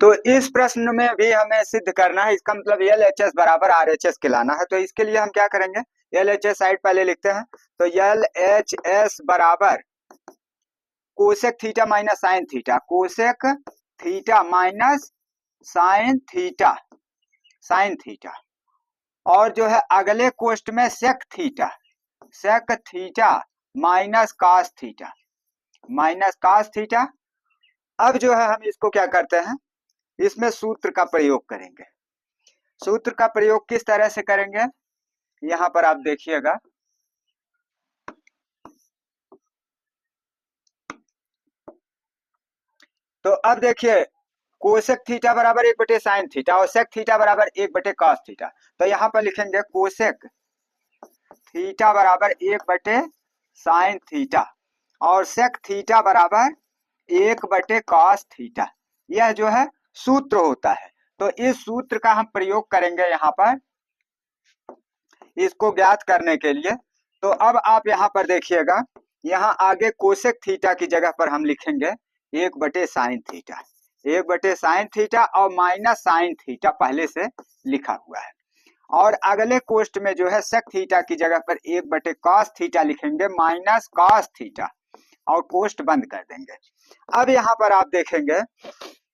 तो इस प्रश्न में भी हमें सिद्ध करना है, इसका मतलब एल एच एस बराबर आर एच एस के लाना है। तो इसके लिए हम क्या करेंगे, एल एच एस साइड पहले लिखते हैं। तो एल एच एस बराबर cosec theta minus sine theta, cosec theta minus sine theta, sine theta, और जो है अगले कोष्ट में sec theta, sec theta minus cos theta, minus cos theta. अब जो है हम इसको क्या करते हैं, इसमें सूत्र का प्रयोग करेंगे। सूत्र का प्रयोग किस तरह से करेंगे, यहां पर आप देखिएगा। तो अब देखिए, कोसेक थीटा बराबर 1/sin थीटा और सेक थीटा बराबर 1/cos थीटा। तो यहाँ पर लिखेंगे कोसेक थीटा बराबर 1/sin थीटा और सेक थीटा बराबर 1/cos थीटा। यह जो है सूत्र होता है। तो इस सूत्र का हम प्रयोग करेंगे यहाँ पर इसको ज्ञात करने के लिए। तो अब आप यहाँ पर देखिएगा, यहाँ आगे कोसेक थीटा की जगह पर हम लिखेंगे 1/sin थीटा, 1/sin थीटा और माइनस साइन थीटा पहले से लिखा हुआ है। और अगले कोष्ट में जो है सेक थीटा की जगह पर 1/cos थीटा लिखेंगे माइनस cos थीटा और कोष्ट बंद कर देंगे। अब यहाँ पर आप देखेंगे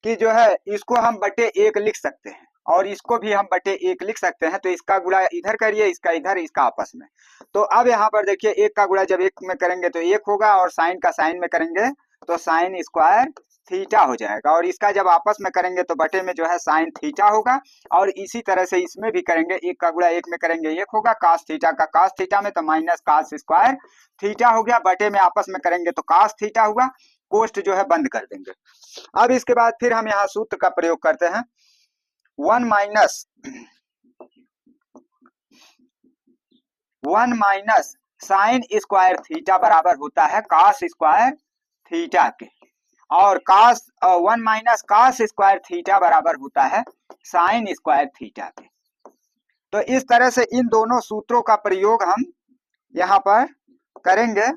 कि जो है इसको हम बटे 1 लिख सकते हैं और इसको भी हम बटे 1 लिख सकते हैं। तो इसका गुणा इधर करिए, इसका इधर, इसका आपस में। तो अब यहाँ पर देखिए 1 का गुणा जब 1 में करेंगे तो 1 होगा और साइन का साइन में करेंगे तो साइन स्क्वायर थीटा हो जाएगा, और इसका जब आपस में करेंगे तो बटे में जो है साइन थीटा होगा। और इसी तरह से इसमें भी करेंगे, 1 का गुणा 1 में करेंगे 1 होगा, कास थीटा का कास थीटा में तो माइनस कास स्क्वायर थीटा हो गया, बटे में आपस में करेंगे तो कास थीटा हुआ, कोष्ट जो है बंद कर देंगे। अब इसके बाद फिर हम यहाँ सूत्र का प्रयोग करते हैं। 1 माइनस साइन स्क्वायर थीटा बराबर होता है कास स्क्वायर थीटा के, और कास 1 माइनस कास स्क्वायर थीटा बराबर होता है साइन स्क्वायर थीटा के। तो इस तरह से इन दोनों सूत्रों का प्रयोग हम यहाँ पर करेंगे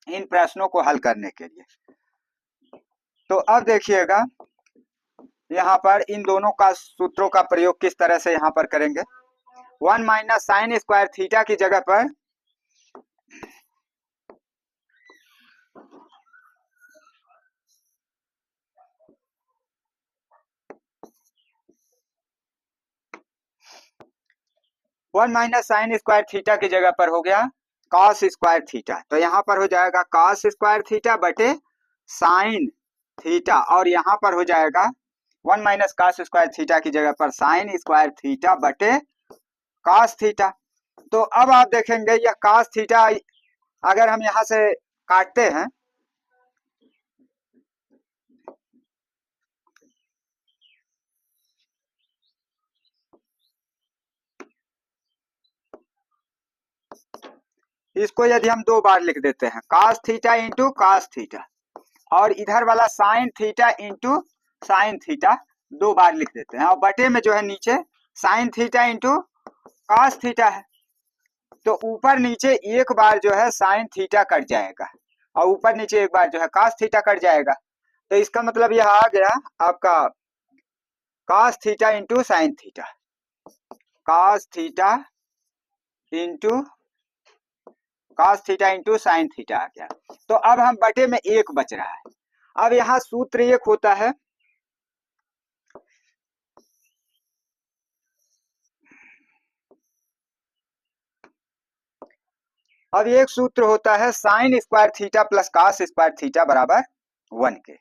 इन प्रश्नों को हल करने के लिए। तो अब देखिएगा यहाँ पर इन दोनों का सूत्रों का प्रयोग किस तरह से यहाँ पर करेंगे। 1 माइनस साइन स्क्वायर थीटा की जगह पर one minus sign square theta की जगह पर हो गया कॉस स्क्वायर थीटा। तो यहाँ पर हो जाएगा कॉस स्क्वायर थीटा बटे साइन थीटा, और यहाँ पर हो जाएगा 1 माइनस कॉस स्क्वायर थीटा की जगह पर साइन स्क्वायर थीटा बटे कॉस थीटा। तो अब आप देखेंगे यह कॉस थीटा अगर हम यहाँ से काटते हैं इसको, यदि हम 2 बार लिख देते हैं cos theta into cos theta, और इधर वाला sign theta into sine theta 2 बार लिख देते हैं, और बटे में जो है नीचे sign theta into cos theta है। तो ऊपर नीचे एक बार जो है साइन थीटा कट जाएगा और ऊपर नीचे एक बार जो है कॉस थीटा कट जाएगा। तो इसका मतलब यह आ गया आपका cos theta into sine theta, cos theta into cos theta into sine theta आ गया। तो अब हम बटे में 1 बच रहा है। अब यहाँ सूत्र एक होता है, अब एक सूत्र होता है sign square theta plus cos square theta बराबर 1 के।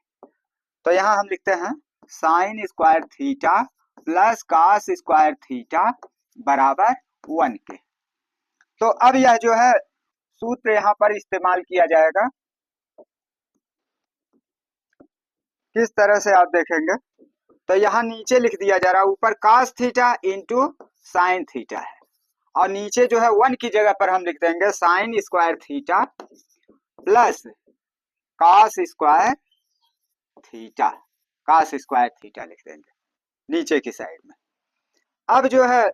तो यहाँ हम लिखते हैं sign square theta plus cos square theta बराबर 1 के। तो अब यह जो है सूत्र यहाँ पर इस्तेमाल किया जाएगा, किस तरह से आप देखेंगे। तो यहाँ नीचे लिख दिया जा रहा है, ऊपर cos theta into sine theta है, और नीचे जो है 1 की जगह पर हम लिख देंगे sign square theta plus cos square theta, cos square theta लिख देंगे नीचे की साइड में। अब जो है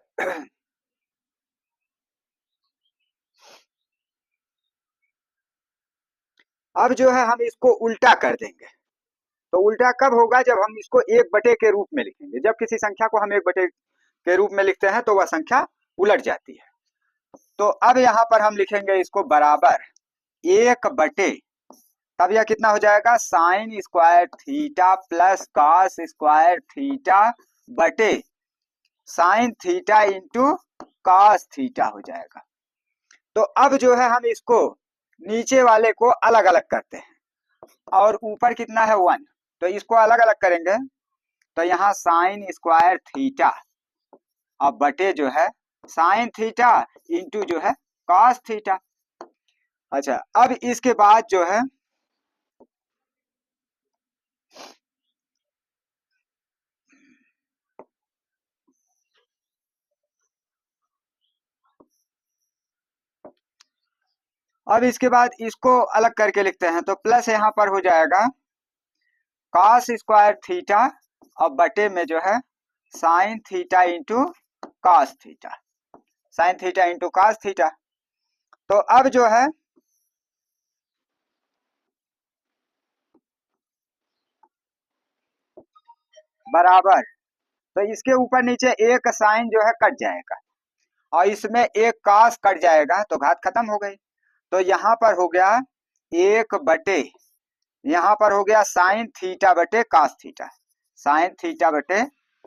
अब जो है हम इसको उल्टा कर देंगे। तो उल्टा कब होगा, जब हम इसको एक बटे के रूप में लिखेंगे। जब किसी संख्या को हम एक बटे के रूप में लिखते हैं तो वह संख्या उलट जाती है। तो अब यहाँ पर हम लिखेंगे इसको बराबर एक बटे, तब यह कितना हो जाएगा, sine square theta plus cos square theta बटे sine theta into cos theta हो जाएगा। तो अब जो है हम इसको नीचे वाले को अलग अलग करते हैं और ऊपर कितना है 1, तो इसको अलग अलग करेंगे तो यहाँ साइन स्क्वायर थीटा और बटे जो है साइन थीटा इंटू जो है कॉस थीटा। अच्छा, अब इसके बाद जो है अब इसके बाद इसको अलग करके लिखते हैं तो प्लस यहाँ पर हो जाएगा कॉस स्क्वायर थीटा और बटे में जो है sign theta into cos theta, sine theta into cos theta. तो अब जो है बराबर, तो इसके ऊपर नीचे एक साइन जो है कट जाएगा और इसमें एक कॉस कट जाएगा तो घात खत्म हो गई। तो यहाँ पर हो गया एक बटे, यहाँ पर हो गया साइन थीटा बटे कॉस थीटा, साइन थीटा बटे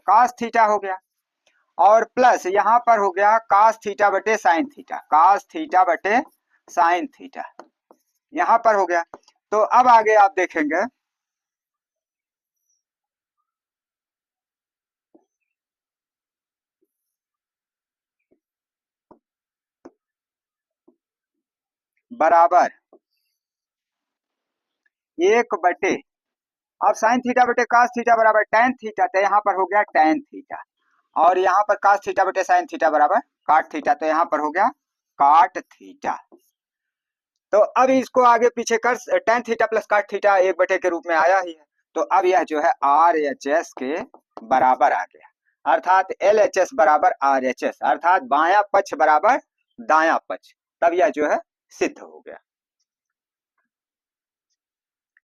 कॉस थीटा हो गया, और प्लस यहाँ पर हो गया कॉस थीटा बटे साइन थीटा, कॉस थीटा बटे साइन थीटा यहाँ पर हो गया। तो अब आगे आप देखेंगे बराबर एक बटे, अब साइन थीटा बटे कॉस थीटा बराबर टेन थीटा, तो यहाँ पर हो गया टेन थीटा, और यहाँ पर कॉस थीटा बटे साइन थीटा बराबर काट थीटा, तो यहाँ पर हो गया काट थीटा। तो अब इसको आगे पीछे कर, टेन थीटा प्लस काट थीटा एक बटे के रूप में आया ही है, तो अब यह जो है आर एच एस के बराबर आ गया, अर्थात एल एच एस बराबर आर एच एस, अर्थात बायां पक्ष बराबर दायां पक्ष, तब यह जो है सिद्ध हो गया।